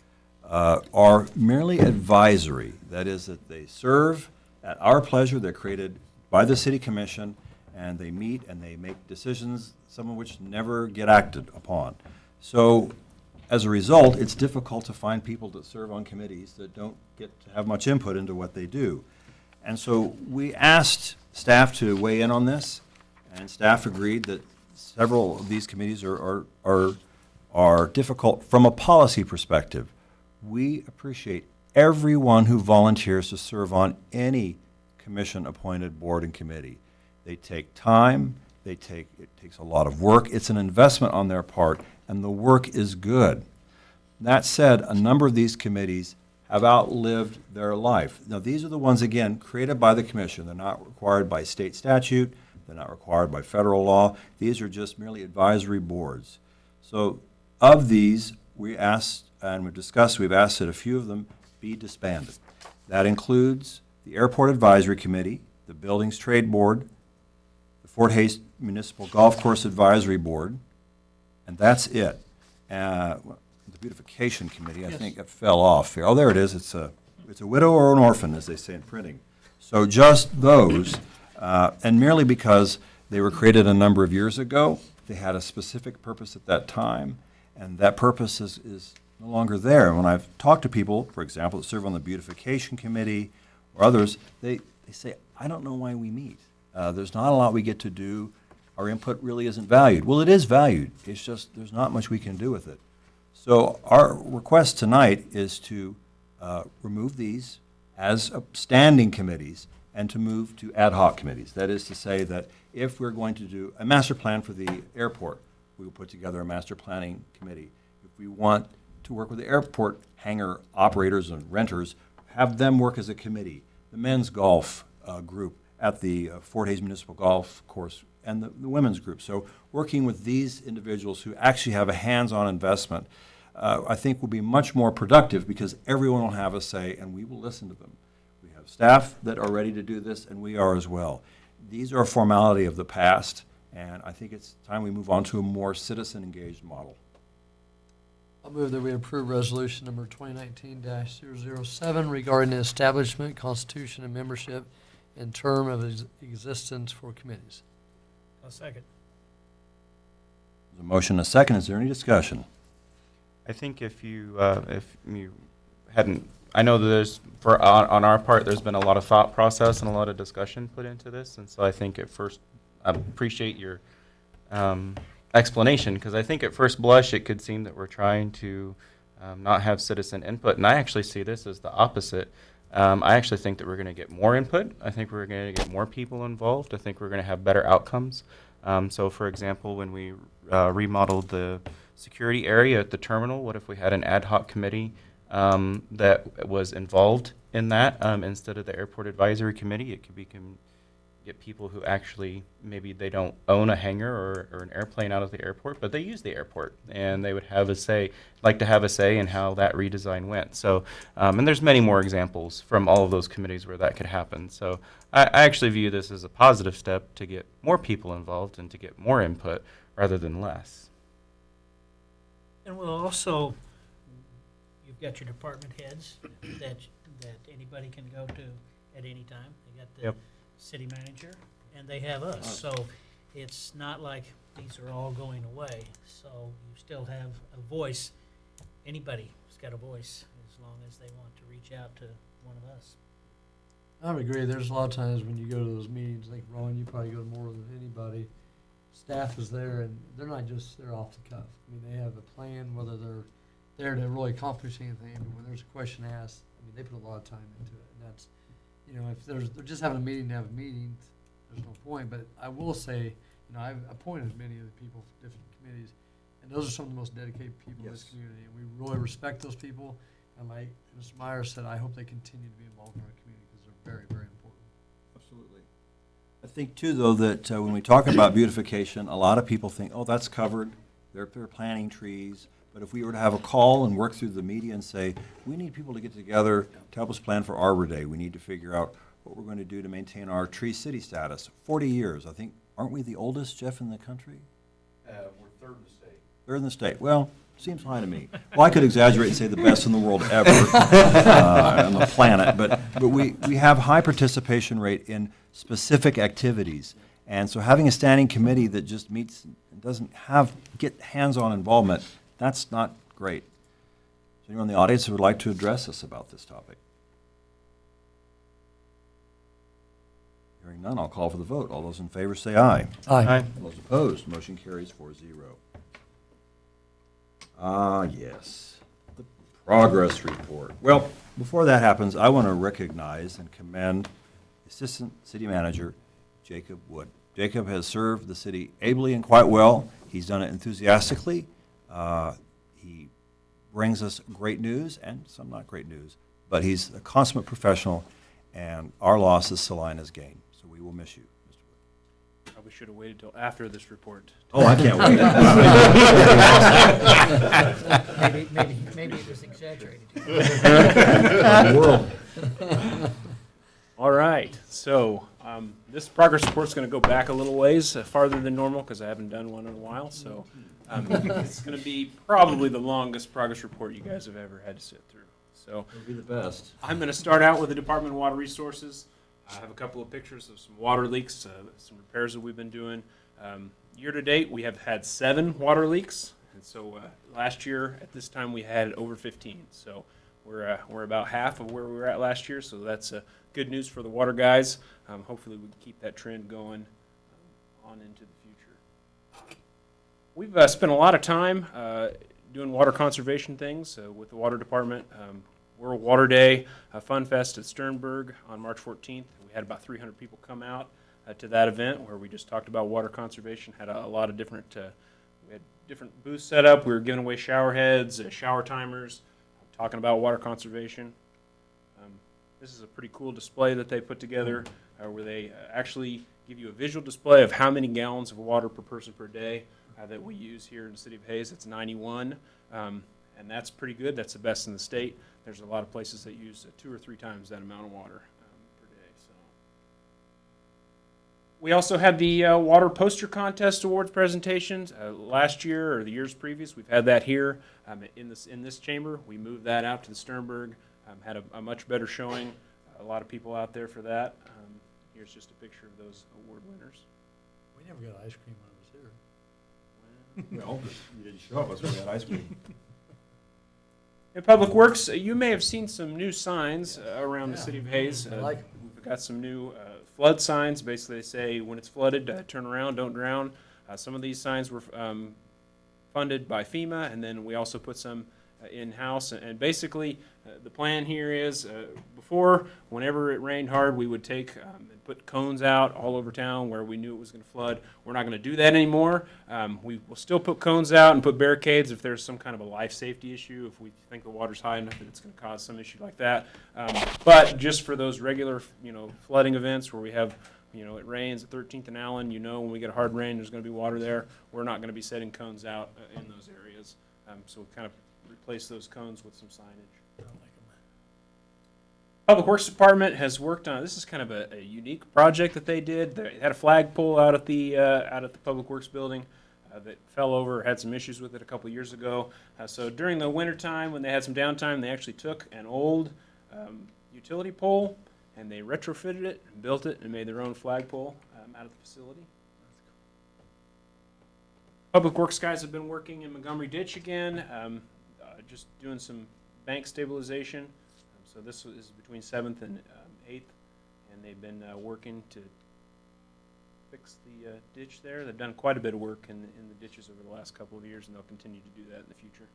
are merely advisory. That is, that they serve at our pleasure. They're created by the city commission, and they meet and they make decisions, some of which never get acted upon. So as a result, it's difficult to find people that serve on committees that don't get to have much input into what they do. And so we asked staff to weigh in on this, and staff agreed that several of these committees are difficult from a policy perspective. We appreciate everyone who volunteers to serve on any commission-appointed board and committee. They take time, it takes a lot of work, it's an investment on their part, and the work is good. That said, a number of these committees have outlived their life. Now, these are the ones, again, created by the commission. They're not required by state statute, they're not required by federal law. These are just merely advisory boards. So of these, we asked, and we've discussed, we've asked that a few of them be disbanded. That includes the Airport Advisory Committee, the Buildings Trade Board, the Fort Hays Municipal Golf Course Advisory Board, and that's it. The Beautification Committee, I think it fell off here. Oh, there it is. It's a widow or an orphan, as they say in printing. So just those, and merely because they were created a number of years ago, they had a specific purpose at that time, and that purpose is no longer there. When I've talked to people, for example, that serve on the Beautification Committee or others, they say, I don't know why we meet. There's not a lot we get to do. Our input really isn't valued. Well, it is valued. It's just there's not much we can do with it. So our request tonight is to remove these as standing committees and to move to ad hoc committees. That is to say that If we're going to do a master plan for the airport, we will put together a master planning committee. If we want to work with the airport hangar operators and renters, have them work as a committee. The men's golf group at the Fort Hays Municipal Golf Course and the women's group. So working with these individuals who actually have a hands-on investment, I think will be much more productive because everyone will have a say and we will listen to them. We have staff that are ready to do this and we are as well. These are a formality of the past, and I think it's time we move on to a more citizen-engaged model. I'll move that we approve resolution number 2019-007 regarding the establishment, constitution, and membership and term of existence for committees. I'll second. There's a motion and a second. Is there any discussion? I think if you hadn't, I know that there's, on our part, there's been a lot of thought process and a lot of discussion put into this, and so I think at first, I appreciate your explanation, because I think at first blush, it could seem that we're trying to not have citizen input, and I actually see this as the opposite. I actually think that we're going to get more input. I think we're going to get more people involved. I think we're going to have better outcomes. So, for example, when we remodeled the security area at the terminal, what if we had an ad hoc committee that was involved in that instead of the airport advisory committee? It could be get people who actually, maybe they don't own a hangar or an airplane out of the airport, but they use the airport, and they would have a say, like to have a say in how that redesign went. So, and there's many more examples from all of those committees where that could happen. So I actually view this as a positive step to get more people involved and to get more input rather than less. And we'll also, you've got your department heads that anybody can go to at any time. They got the Yep. city manager, and they have us. So it's not like these are all going away. So you still have a voice. Anybody's got a voice as long as they want to reach out to one of us. I would agree. There's a lot of times when you go to those meetings, like Ron, you probably go to more than anybody. Staff is there, and they're not just there off the cuff. I mean, they have a plan, whether they're there to really accomplish anything. But when there's a question asked, I mean, they put a lot of time into it, and that's, you know, if they're just having a meeting to have a meeting, there's no point. But I will say, you know, I've appointed many of the people for different committees, and those are some of the most dedicated people in this Yes. community, and we really respect those people. And like Mr. Myers said, I hope they continue to be involved in our community because they're very, very important. Absolutely. I think, too, though, that when we talk about beautification, a lot of people think, oh, that's covered. They're planting trees. But if we were to have a call and work through the media and say, we need people to get together to help us plan for Arbor Day. We need to figure out what we're going to do to maintain our tree city status. 40 years, I think. Aren't we the oldest, Jeff, in the country? We're third in the state. Third in the state. Well, seems high to me. Well, I could exaggerate and say the best in the world ever on the planet, but we have high participation rate in specific activities. And so having a standing committee that just meets and doesn't get hands-on involvement, that's not great. Is there anyone in the audience who would like to address us about this topic? Hearing none, I'll call for the vote. All those in favor say aye. Aye. All those opposed, motion carries 4-0. Ah, yes, the progress report. Well, before that happens, I want to recognize and commend Assistant City Manager Jacob Wood. Jacob has served the city ably and quite well. He's done it enthusiastically. He brings us great news and some not great news, but he's a consummate professional, and our loss is Salina's gain. So we will miss you, Mr. Wood. Probably should have waited till after this report. Oh, I can't wait. Maybe it was exaggerated. All right, so this progress report's going to go back a little ways, farther than normal, because I haven't done one in a while. So it's going to be probably the longest progress report you guys have ever had to sit through. So It'll be the best. I'm going to start out with the Department of Water Resources. I have a couple of pictures of some water leaks, some repairs that we've been doing. Year to date, we have had 7 water leaks, and so last year at this time we had over 15. So we're about half of where we were at last year. So that's good news for the water guys. Hopefully we can keep that trend going on into the future. We've spent a lot of time doing water conservation things with the water department. World Water Day Fun Fest at Sternberg on March 14th. We had about 300 people come out. to that event where we just talked about water conservation. Had a lot of different, we had different booths set up. We were giving away shower heads, shower timers, talking about water conservation. This is a pretty cool display that they put together where they actually give you a visual display of how many gallons of water per person per day that we use here in the city of Hayes. It's 91, and that's pretty good. That's the best in the state. There's a lot of places that use 2 or 3 times that amount of water per day. So we also had the water poster contest awards presentations last year or the years previous. We've had that here in this chamber. We moved that out to the Sternberg. Had a much better showing. A lot of people out there for that. Here's just a picture of those award winners. We never got ice cream when I was here. Well, you didn't show us, we had ice cream. In Public Works, you may have seen some new signs around the city of Hayes. I like 'em. We've got some new flood signs. Basically, they say when it's flooded, turn around, don't drown. Some of these signs were funded by FEMA, and then we also put some in-house. And basically, the plan here is before, whenever it rained hard, we would take and put cones out all over town where we knew it was going to flood. We're not going to do that anymore. We will still put cones out and put barricades if there's some kind of a life safety issue, if we think the water's high enough that it's going to cause some issue like that. But just for those regular, flooding events where we have, it rains at 13th and Allen, when we get a hard rain, there's going to be water there. We're not going to be setting cones out in those areas. So we kind of replace those cones with some signage. Public Works Department has worked on, this is kind of a unique project that they did. They had a flagpole out at the Public Works building that fell over, had some issues with it a couple years ago. So during the winter time, when they had some downtime, they actually took an old utility pole and they retrofitted it and built it and made their own flagpole out of the facility. Public Works guys have been working in Montgomery Ditch again, just doing some bank stabilization. So this is between 7th and 8th, and they've been working to fix the ditch there. They've done quite a bit of work in the ditches over the last couple of years, and they'll continue to do that in the future.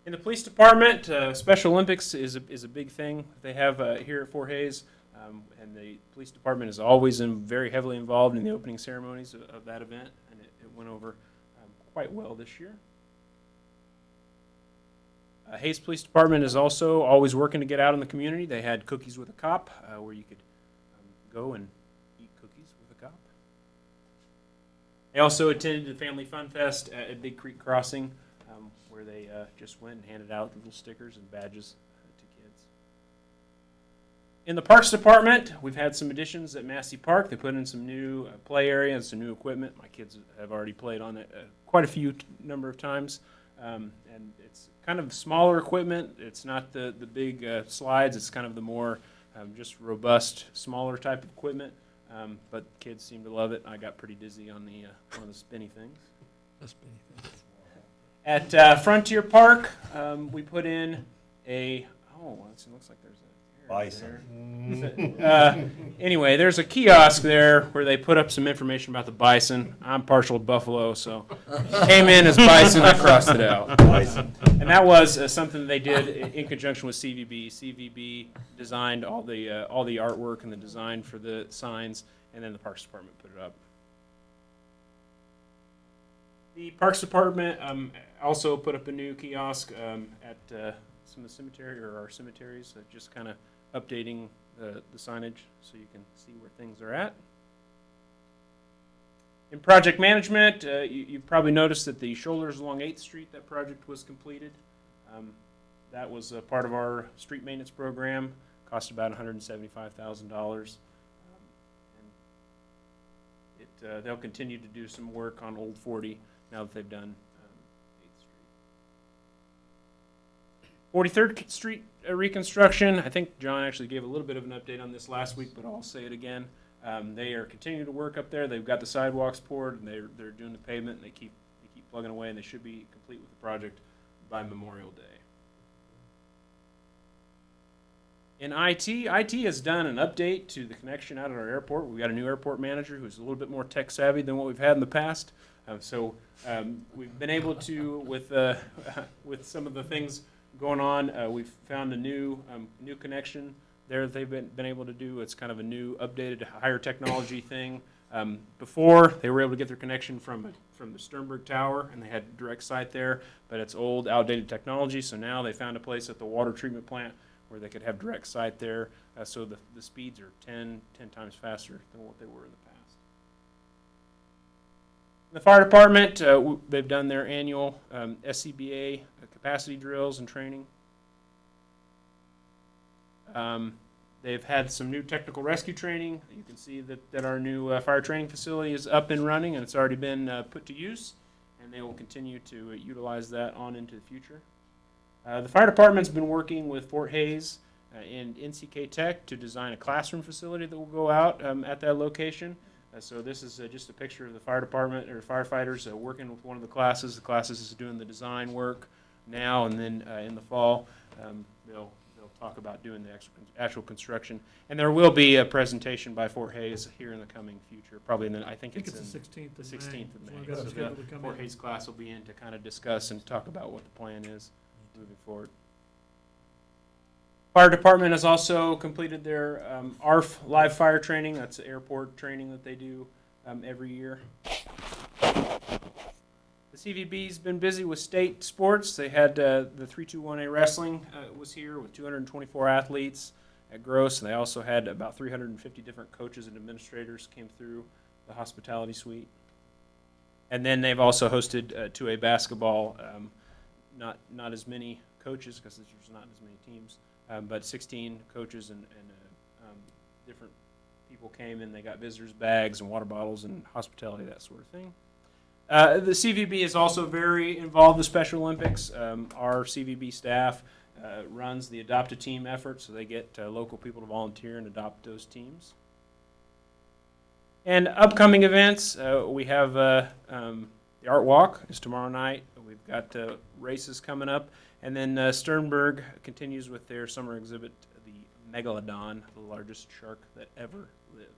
In the police department, Special Olympics is a big thing that they have here at Fort Hays, and the police department is always very heavily involved in the opening ceremonies of that event, and it went over quite well this year. Hayes Police Department is also always working to get out in the community. They had Cookies with a Cop, where you could go and eat cookies with a cop. They also attended the Family Fun Fest at Big Creek Crossing, where they just went and handed out little stickers and badges to kids. In the Parks Department, we've had some additions at Massey Park. They put in some new play area and some new equipment. My kids have already played on it quite a few number of times. And it's kind of smaller equipment. It's not the big slides. It's kind of the more just robust, smaller type of equipment. But kids seem to love it. I got pretty dizzy on the spinny things. At Frontier Park, we put in it looks like there's a Bison. anyway, there's a kiosk there where they put up some information about the bison. I'm partial to buffalo, so came in as bison, I crossed it out. Bison. And that was something they did in conjunction with CVB. CVB designed all the artwork and the design for the signs, and then the Parks Department put it up. The Parks Department also put up a new kiosk at some of the our cemeteries, just kind of updating the signage so you can see where things are at. In project management, you've probably noticed that the shoulders along 8th Street, that project was completed. That was a part of our street maintenance program, cost about $175,000. They'll continue to do some work on Old 40 now that they've done 8th Street. 43rd Street reconstruction. I think John actually gave a little bit of an update on this last week, but I'll say it again. They are continuing to work up there. They've got the sidewalks poured, and they're doing the pavement, and they keep plugging away, and they should be complete with the project by Memorial Day. In IT has done an update to the connection out at our airport. We've got a new airport manager who's a little bit more tech savvy than what we've had in the past. So we've been able to, with some of the things going on, we've found a new connection there that they've been able to do. It's kind of a new, updated, higher technology thing. Before, they were able to get their connection from the Sternberg Tower, and they had direct sight there, but it's old, outdated technology, so now they found a place at the water treatment plant where they could have direct sight there, so the speeds are 10 times faster than what they were in the past. The fire department, they've done their annual SCBA capacity drills and training. They've had some new technical rescue training. You can see that our new fire training facility is up and running, and it's already been put to use, and they will continue to utilize that on into the future. The fire department's been working with Fort Hays and NCK Tech to design a classroom facility that will go out at that location. So this is just a picture of the fire department or firefighters working with one of the classes. The classes is doing the design work now, and then in the fall they'll talk about doing the actual construction. And there will be a presentation by Fort Hays here in the coming future, probably I think it's the 16th the of 16th of May. May. So So it's scheduled to the come Fort in. Hays class will be in to kind of discuss and talk about what the plan is moving forward. Fire department has also completed their ARF live fire training. That's airport training that they do every year. The CVB's been busy with state sports. They had the 321A wrestling was here with 224 athletes at Gross, and they also had about 350 different coaches and administrators came through the hospitality suite. And then they've also hosted 2A basketball. Not as many coaches because there's not as many teams, but 16 coaches and different people came in. They got visitors' bags and water bottles and hospitality, that sort of thing. The CVB is also very involved with Special Olympics. Our CVB staff runs the Adopt a Team effort, so they get local people to volunteer and adopt those teams. And upcoming events, we have the Art Walk is tomorrow night. We've got races coming up. And then Sternberg continues with their summer exhibit, the Megalodon, the largest shark that ever lived.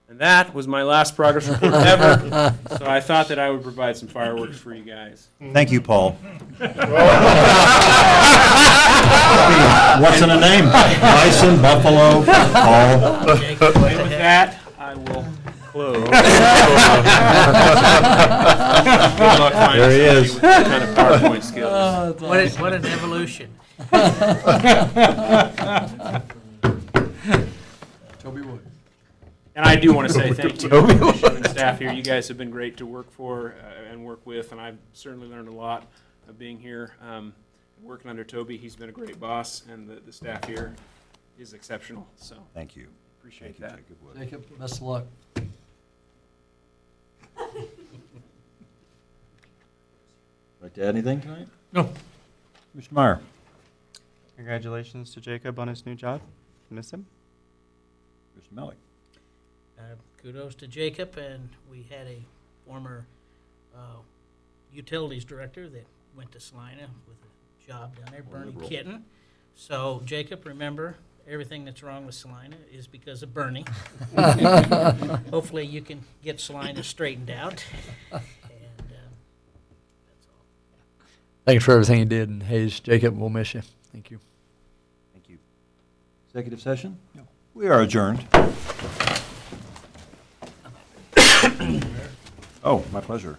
And that was my last progress report ever, so I thought that I would provide some fireworks for you guys. Thank you, Paul. What's in a name? Bison, buffalo, Paul. And with that, I will close. Good luck finding There he somebody is. with that kind of PowerPoint skills. What an evolution. Toby Wood. And I do want to say thank you to the commission and staff here. You guys have been great to work for and work with, and I've certainly learned a lot of being here. Working under Toby, he's been a great boss, and the staff here is exceptional. So Thank you. appreciate Thank that. you, Jacob Wood. Jacob, best of luck. Like to add anything tonight? No. Mr. Meyer? Congratulations to Jacob on his new job. Miss him. Mr. Melick? Kudos to Jacob, and we had a former utilities director that went to Salina with a job down there, Bernie liberal. Kitten. So Jacob, remember, everything that's wrong with Salina is because of Bernie. Hopefully you can get Salina straightened out. And that's all. Thanks for everything you did, and Hayes, Jacob, we'll miss you. Thank you. Thank you. Executive session? No. We are adjourned. Oh, my pleasure.